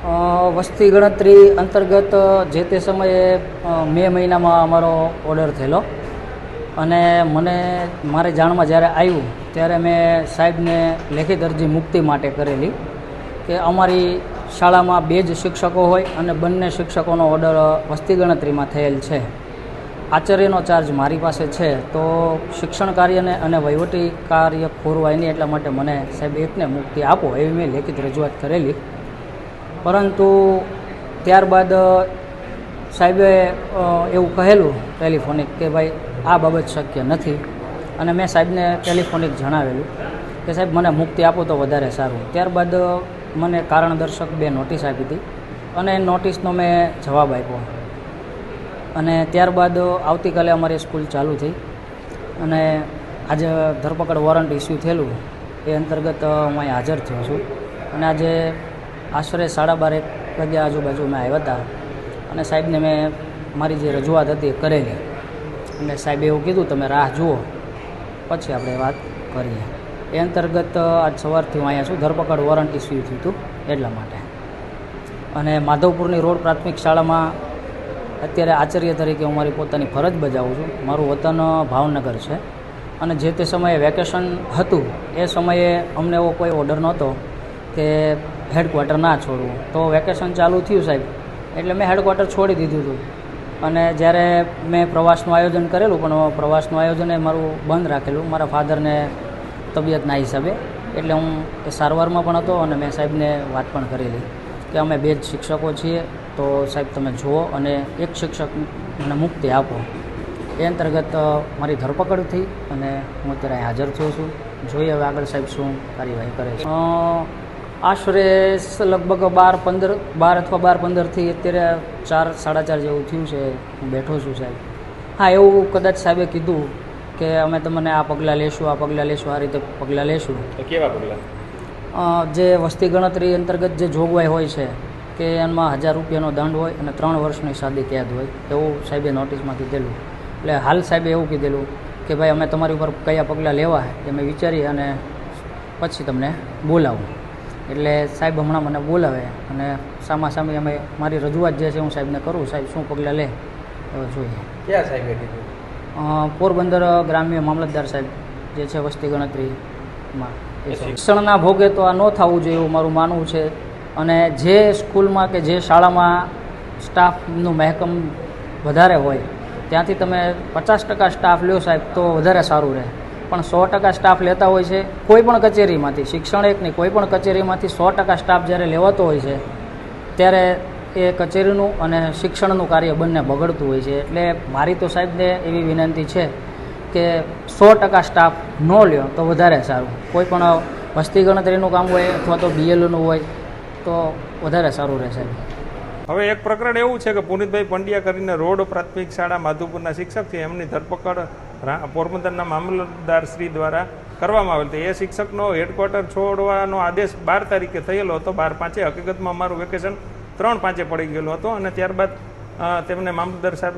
વસ્તી ગણતરી અંતર્ગત જે તે સમયે મે મહિનામાં અમારો ઓર્ડર થયેલો અને મારે જાણમાં જ્યારે આવ્યું ત્યારે મેં સાહેબને લેખિત અરજી મુક્તિ માટે કરેલી કે અમારી શાળામાં 2 જ શિક્ષકો હોય અને બંને શિક્ષકોનો ઓર્ડર વસ્તી ગણતરીમાં થયેલ છે. આચાર્યનો ચાર્જ મારી પાસે છે, તો શિક્ષણ કાર્યને અને વહીવટી કાર્ય ખોરવાય નહીં એટલા માટે મને સાહેબ એકને મુક્તિ આપો એવી મેં લેખિત રજૂઆત કરેલી. પરંતુ ત્યારબાદ સાહેબે એવું કહેલું ટેલિફોનિક કે ભાઈ આ બાબત શક્ય નથી અને મેં સાહેબને ટેલિફોનિક જણાવેલું કે સાહેબ મને મુક્તિ આપો તો વધારે સારું. ત્યારબાદ મને કારણદર્શક 2 નોટિસ આપી હતી અને નોટિસનો મેં જવાબ આપ્યો અને ત્યારબાદ આવતીકાલે અમારી સ્કૂલ ચાલુ થઈ અને આજે ધરપકડ વોરંટ ઇસ્યુ થયેલું એ અંતર્ગત હું અહીં હાજર થયો છું અને આજે આશરે 12:30 વાગ્યા આજુબાજુ મેં આવ્યા હતા અને સાહેબને મેં મારી જે રજૂઆત હતી કરેલી અને સાહેબે એવું કીધું તમે રાહ જુઓ પછી આપણે વાત કરીએ. એ અંતર્ગત આજ સવારથી હું અહીંયા છું. ધરપકડ વોરંટ ઇસ્યુ થયું હતું એટલા માટે. અને માધવપુરની રોડ પ્રાથમિક શાળામાં અત્યારે આચાર્ય તરીકે હું મારી પોતાની ફરજ બજાવું છું. મારું વતન ભાવનગર છે અને જે તે સમયે વેકેશન હતું એ સમયે અમને એવો કોઈ ઓર્ડર નહોતો કે હેડક્વાર્ટર ના છોડવું. તો વેકેશન ચાલુ થયું સાહેબ એટલે મેં હેડક્વાર્ટર છોડી દીધું હતું અને જ્યારે મેં પ્રવાસનું આયોજન કરેલું પણ પ્રવાસનું આયોજન એ મારું બંધ રાખેલું મારા ફાધરને તબિયતના હિસાબે. એટલે હું એ સારવારમાં પણ હતો અને મેં સાહેબને વાત પણ કરેલી કે અમે 2 જ શિક્ષકો છીએ, તો સાહેબ તમે જુઓ અને એક શિક્ષકને મુક્તિ આપો. એ અંતર્ગત મારી ધરપકડ થઈ અને હું અત્યારે હાજર થયો છું. જોઈએ હવે આગળ સાહેબ શું કાર્યવાહી કરે છે. આશરે લગભગ 12 અથવા 12-15થી અત્યારે 4 સાડા 4 જેવું થયું છે. હું બેઠો છું સાહેબ. હા, એવું કદાચ સાહેબે કીધું કે અમે તમને આ પગલાં લેશું આ રીતે પગલાં લેશું. તો કેવા પગલાં? જે વસ્તી ગણતરી અંતર્ગત જે જોગવાઈ હોય છે કે એમાં 1000 રૂપિયાનો દંડ હોય અને 3 વર્ષની સાદી કેદ હોય એવું સાહેબે નોટિસમાં કીધેલું. એટલે હાલ સાહેબે એવું કીધેલું કે ભાઈ અમે તમારી ઉપર કયા પગલાં લેવા એ મેં વિચારી અને પછી તમને બોલાવું. એટલે સાહેબ હમણાં મને બોલાવે અને સામાસામી અમે મારી રજૂઆત જે છે હું સાહેબને કરું. સાહેબ શું પગલાં લે જોઈએ. ક્યાં સાહેબે કીધું? પોરબંદર ગ્રામ્ય મામલતદાર સાહેબ જે છે વસ્તી ગણતરીમાં. શિક્ષણના ભોગે તો આ ન થવું જોઈએ એવું મારું માનવું છે. અને જે સ્કૂલમાં કે જે શાળામાં સ્ટાફનું મહેકમ વધારે હોય ત્યાંથી તમે 50% સ્ટાફ લ્યો સાહેબ તો વધારે સારું રહે. પણ 100% સ્ટાફ લેતા હોય છે કોઈ પણ કચેરીમાંથી, શિક્ષણ એકની કોઈ પણ કચેરીમાંથી 100% સ્ટાફ જ્યારે લેવાતો હોય છે ત્યારે એ કચેરીનું અને શિક્ષણનું કાર્ય બંને બગડતું હોય છે. એટલે મારી તો સાહેબને એવી વિનંતી છે કે 100% સ્ટાફ ન લ્યો તો વધારે સારું. કોઈ પણ વસ્તી ગણતરીનું કામ હોય અથવા તો BLOનું હોય તો વધારે સારું રહેશે. હવે એક પ્રકરણ એવું છે કે પુનિતભાઈ પંડ્યા કરીને રોડ પ્રાથમિક શાળા માધુપુરના શિક્ષક છે, એમની ધરપકડ પોરબંદરના મામલતદાર શ્રી દ્વારા કરવામાં આવેલ હતી. એ શિક્ષકનો હેડક્વાર્ટર છોડવાનો આદેશ 12 તારીખે થયેલો હતો. 12/5 હકીકતમાં અમારું વેકેશન 3/5 પડી ગયેલું હતું અને ત્યારબાદ તેમને મામલતદાર સાહેબ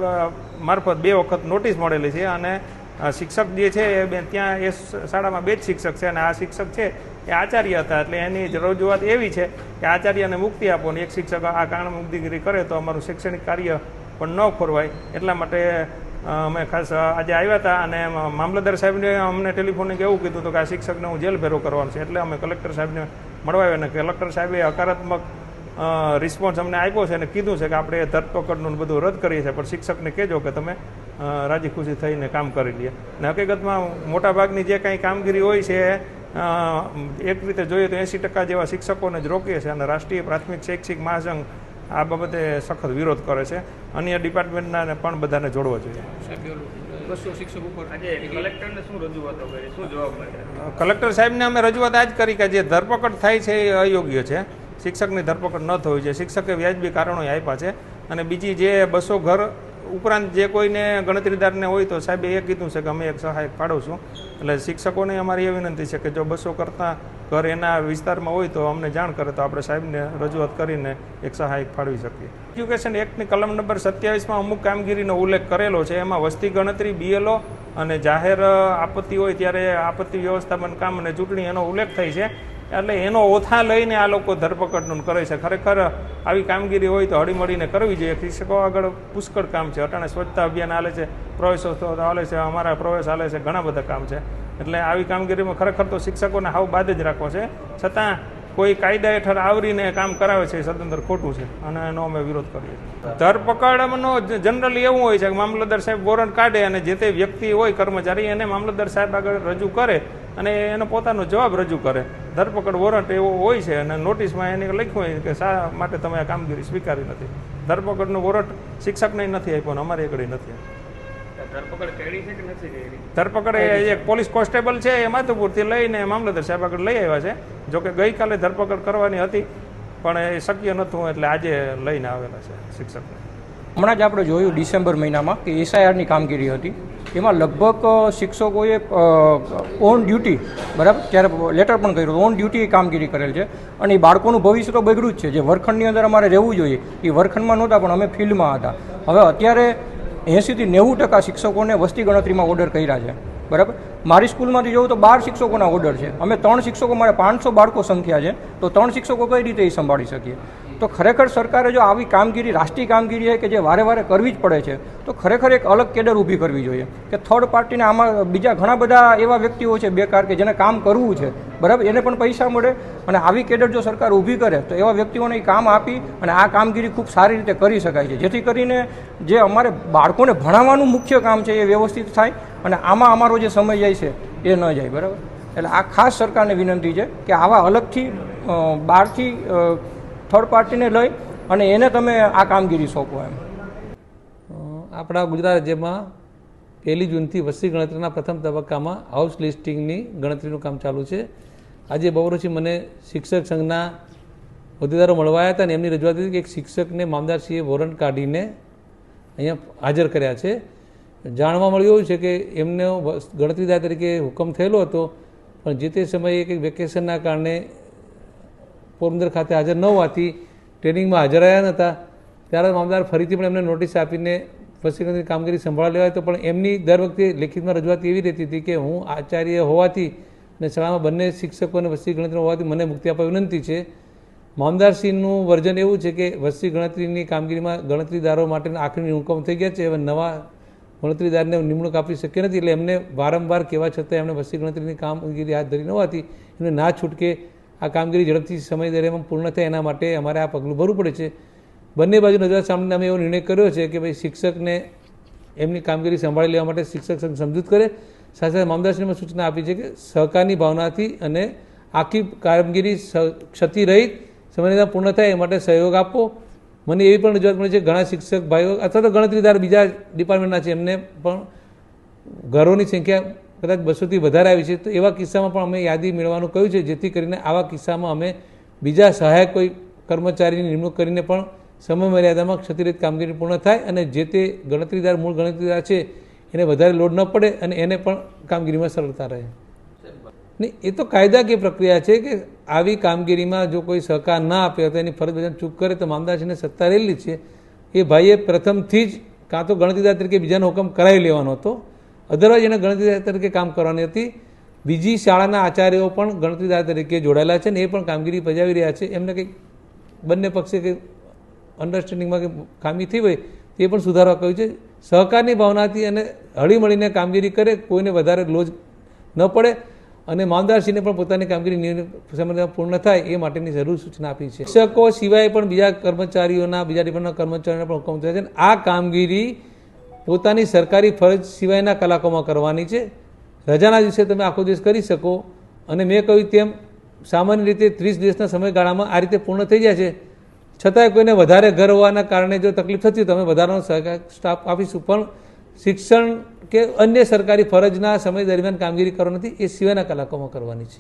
મારફત 2 વખત નોટિસ મળેલી છે અને શિક્ષક જે છે એ ત્યાં એ શાળામાં 2 જ શિક્ષક છે અને આ શિક્ષક છે એ આચાર્ય હતા. એટલે એની રજૂઆત એવી છે કે આચાર્યને મુક્તિ આપો અને એક શિક્ષક આ કારણ મુક્તિગીરી કરે તો અમારું શૈક્ષણિક કાર્ય પણ ન ખોરવાય. એટલા માટે અમે ખાસ આજે આવ્યા હતા અને મામલતદાર સાહેબને અમને ટેલિફોનિક એવું કીધું હતું કે આ શિક્ષકને હું જેલ ભેરો કરવાનું છે. એટલે અમે કલેક્ટર સાહેબને મળવા આવ્યા અને કલેક્ટર સાહેબે હકારાત્મક રિસ્પોન્સ અમને આપ્યો છે અને કીધું છે કે આપણે ધરપકડનું બધું રદ કરીએ છીએ પણ શિક્ષકને કહેજો કે તમે રાજી ખુશી થઈને કામ કરી લે. અને હકીકતમાં મોટાભાગની જે કાંઈ કામગીરી હોય છે એક રીતે જોઈએ તો 80% જેવા શિક્ષકોને જ રોકીએ છીએ અને રાષ્ટ્રીય પ્રાથમિક શૈક્ષિક મહાસંઘ આ બાબતે સખત વિરોધ કરે છે. અન્ય ડિપાર્ટમેન્ટના પણ બધાને જોડવા જોઈએ. કલેક્ટર સાહેબને અમે રજૂઆત આ જ કરી કે જે ધરપકડ થાય છે એ અયોગ્ય છે. શિક્ષકની ધરપકડ ન થવી જોઈએ. શિક્ષકે વ્યાજબી કારણો આપ્યા છે અને બીજી જે 200 ઘર ઉપરાંત જે કોઈને ગણતરીદારને હોય તો સાહેબે એ કીધું છે કે અમે એક સહાયક ફાળવશું. એટલે શિક્ષકોને અમારી એ વિનંતી છે કે જો 200 કરતાં ઘર એના વિસ્તારમાં હોય તો અમને જાણ કરે તો આપણે સાહેબને રજૂઆત કરીને એક સહાયક ફાળવી શકીએ. એજ્યુકેશન એક્ટની કલમ નંબર 27માં અમુક કામગીરીનો ઉલ્લેખ કરેલો છે. એમાં વસ્તી ગણતરી, BLO અને જાહેર આપત્તિ હોય ત્યારે આપત્તિ વ્યવસ્થાપન કામ અને ચૂંટણી એનો ઉલ્લેખ થાય છે. એટલે એનો ઓથા લઈને આ લોકો ધરપકડનું કરે છે. ખરેખર આવી કામગીરી હોય તો હળીમળીને કરવી જોઈએ. શિક્ષકો આગળ પુષ્કળ કામ છે. અટાણે સ્વચ્છતા અભિયાન હાલે છે, પ્રવેશોત્સવ હાલે છે, અમારા પ્રવેશ હાલે છે, ઘણા બધા કામ છે. એટલે આવી કામગીરીમાં ખરેખર તો શિક્ષકોને હાવ બાદ જ રાખવો છે. છતાં કોઈ કાયદા હેઠળ આવરીને કામ કરાવે છે એ સદંતર ખોટું છે અને એનો અમે વિરોધ કરીએ છીએ. ધરપકડનો જનરલી એવું હોય છે કે મામલતદાર સાહેબ વોરંટ કાઢે અને જે તે વ્યક્તિ હોય કર્મચારી એને મામલતદાર સાહેબ આગળ રજૂ કરે અને એનો પોતાનો જવાબ રજૂ કરે. ધરપકડ વોરંટ એવો હોય છે અને નોટિસમાં એને લખ્યું હોય કે શા માટે તમે આ કામગીરી સ્વીકારી નથી. ધરપકડનો વોરંટ શિક્ષકને નથી આપ્યો, અમારી આગળ નથી. ધરપકડ એક પોલીસ કોન્સ્ટેબલ છે એ માધુપુરથી લઈને મામલતદાર સાહેબ આગળ લઈ આવ્યા છે. જોકે ગઈકાલે ધરપકડ કરવાની હતી પણ એ શક્ય નહોતું એટલે આજે લઈને આવેલા છે શિક્ષકને. હમણાં જ આપણે જોયું ડિસેમ્બર મહિનામાં કે એસઆઈઆરની કામગીરી હતી. એમાં લગભગ શિક્ષકોએ ઓન ડ્યુટી, બરાબર, ત્યારે લેટર પણ કર્યું ઓન ડ્યુટી કામગીરી કરેલ છે અને એ બાળકોનું ભવિષ્ય તો બગડ્યું જ છે. જે વર્ગખંડની અંદર અમારે રહેવું જોઈએ એ વર્ગખંડમાં નહોતા પણ અમે ફિલ્ડમાં હતા. હવે અત્યારે 80 થી 90% શિક્ષકોને વસ્તી ગણતરીમાં ઓર્ડર કર્યા છે, બરાબર. મારી સ્કૂલમાંથી જોઉં તો 12 શિક્ષકોના ઓર્ડર છે. અમે 3 શિક્ષકો, મારે 500 બાળકો સંખ્યા છે, તો 3 શિક્ષકો કઈ રીતે એ સંભાળી શકીએ? તો ખરેખર સરકારે જો આવી કામગીરી, રાષ્ટ્રીય કામગીરી છે કે જે વારે વારે કરવી જ પડે છે, તો ખરેખર એક અલગ કેડર ઊભી કરવી જોઈએ કે થર્ડ પાર્ટીને આમાં બીજા ઘણા બધા એવા વ્યક્તિઓ છે બેકાર કે જેને કામ કરવું છે, બરાબર, એને પણ પૈસા મળે અને આવી કેડર જો સરકાર ઊભી કરે તો એવા વ્યક્તિઓને કામ આપી અને આ કામગીરી ખૂબ સારી રીતે કરી શકાય છે. જેથી કરીને જે અમારે બાળકોને ભણાવવાનું મુખ્ય કામ છે એ વ્યવસ્થિત થાય અને આમાં અમારો જે સમય જાય છે એ ન જાય, બરાબર. એટલે આ ખાસ સરકારને વિનંતી છે કે આવા અલગથી બહારથી થર્ડ પાર્ટીને લઈ અને એને તમે આ કામગીરી સોંપો. એમ આપણા ગુજરાત રાજ્યમાં 1 જૂનથી વસ્તી ગણતરીના પ્રથમ તબક્કામાં હાઉસ લિસ્ટિંગની ગણતરીનું કામ ચાલુ છે. આજે બપોર પછી મને શિક્ષક સંઘના હોદ્દેદારો મળવાયા હતા અને એમની રજૂઆત હતી કે એક શિક્ષકને મામલતદારશ્રીએ વોરંટ કાઢીને અહીંયા હાજર કર્યા છે. જાણવા મળ્યું છે કે એમનો ગણતરીદાર તરીકે હુકમ થયેલો હતો પણ જે તે સમયે કંઈક વેકેશનના કારણે પોરબંદર ખાતે હાજર ન હોવાથી ટ્રેનિંગમાં હાજર રહ્યા નહોતા. ત્યારે મામલતદાર ફરીથી પણ એમને નોટિસ આપીને વસ્તી ગણતરીની કામગીરી સંભાળી લેવાય તો પણ એમની દર વખતે લેખિતમાં રજૂઆત એવી રહેતી હતી કે હું આચાર્ય હોવાથી અને શાળામાં બંને શિક્ષકોને વસ્તી ગણતરી હોવાથી મને મુક્તિ આપવા વિનંતી છે. મામલતદારશ્રીનું વર્જન એવું છે કે વસ્તી ગણતરીની કામગીરીમાં ગણતરીદારો માટેના આખરી હુકમ થઈ ગયા છે. હવે નવા ગણતરીદારને નિમણૂક આપી શક્ય નથી એટલે એમને વારંવાર કહેવા છતાં એમણે વસ્તી ગણતરીની કામગીરી હાથ ધરી ન હોવાથી એમને ના છૂટકે આ કામગીરી ઝડપથી સમય દરમિયાન પૂર્ણ થાય એના માટે અમારે આ પગલું ભરવું પડે છે. બંને બાજુ રજૂઆત સામે અમે એવો નિર્ણય કર્યો છે કે ભાઈ શિક્ષકને એમની કામગીરી સંભાળી લેવા માટે શિક્ષક સંઘ સમજૂત કરે. સાથે સાથે મામલતદારશ્રીને સૂચના આપી છે કે સહકારની ભાવનાથી અને આખી કામગીરી ક્ષતિ રહિત સમયના પૂર્ણ થાય એ માટે સહયોગ આપવો. મને એવી પણ રજૂઆત મળી છે ઘણા શિક્ષક ભાઈઓ અથવા તો ગણતરીદાર બીજા ડિપાર્ટમેન્ટના છે એમને પણ ઘરોની સંખ્યા કદાચ 200થી વધારે આવી છે તો એવા કિસ્સામાં પણ અમે યાદી મેળવવાનું કહ્યું છે જેથી કરીને આવા કિસ્સામાં અમે બીજા સહાયક કોઈ કર્મચારીની નિમણૂક કરીને પણ સમય મર્યાદામાં ક્ષતિરહિત કામગીરી પૂર્ણ થાય અને જે તે ગણતરીદાર મૂળ ગણતરીદાર છે એને વધારે લોડ ન પડે અને એને પણ કામગીરીમાં સરળતા રહે. નહીં, એ તો કાયદાકીય પ્રક્રિયા છે કે આવી કામગીરીમાં જો કોઈ સહકાર ના આપે તો એની ફરજ બજાવવાની ચૂક કરે તો મામલતદારશ્રીને સત્તા રહેલી છે. એ ભાઈએ પ્રથમથી જ કાં તો ગણતરીદાર તરીકે બીજાનો હુકમ કરાવી લેવાનો હતો, અધરવાઇઝ એને ગણતરીદાર તરીકે કામ કરવાની હતી. બીજી શાળાના આચાર્યો પણ ગણતરીદાર તરીકે જોડાયેલા છે ને એ પણ કામગીરી બજાવી રહ્યા છે. એમને કંઈક બંને પક્ષે કંઈક અન્ડરસ્ટેન્ડિંગમાં કંઈક ખામી થઈ હોય તે પણ સુધારવા કહ્યું છે. સહકારની ભાવનાથી અને હળીમળીને કામગીરી કરે, કોઈને વધારે લોજ ન પડે અને મામલતદારશ્રીને પણ પોતાની કામગીરી સમયમાં પૂર્ણ થાય એ માટેની જરૂર સૂચના આપી છે. શિક્ષકો સિવાય પણ બીજા કર્મચારીઓના, બીજા ડિપાર્ટમેન્ટના કર્મચારીઓના પણ હુકમ થયા છે. આ કામગીરી પોતાની સરકારી ફરજ સિવાયના કલાકોમાં કરવાની છે. રજાના દિવસે તમે આખો દિવસ કરી શકો અને મેં કહ્યું તેમ સામાન્ય રીતે 30 દિવસના સમયગાળામાં આ રીતે પૂર્ણ થઈ જાય છે. છતાંય કોઈને વધારે ઘર હોવાના કારણે જો તકલીફ થતી હોય તો અમે વધારાનો સ્ટાફ આપીશું પણ શિક્ષણ કે અન્ય સરકારી ફરજના સમય દરમિયાન કામગીરી કરવાની નથી, એ સિવાયના કલાકોમાં કરવાની છે.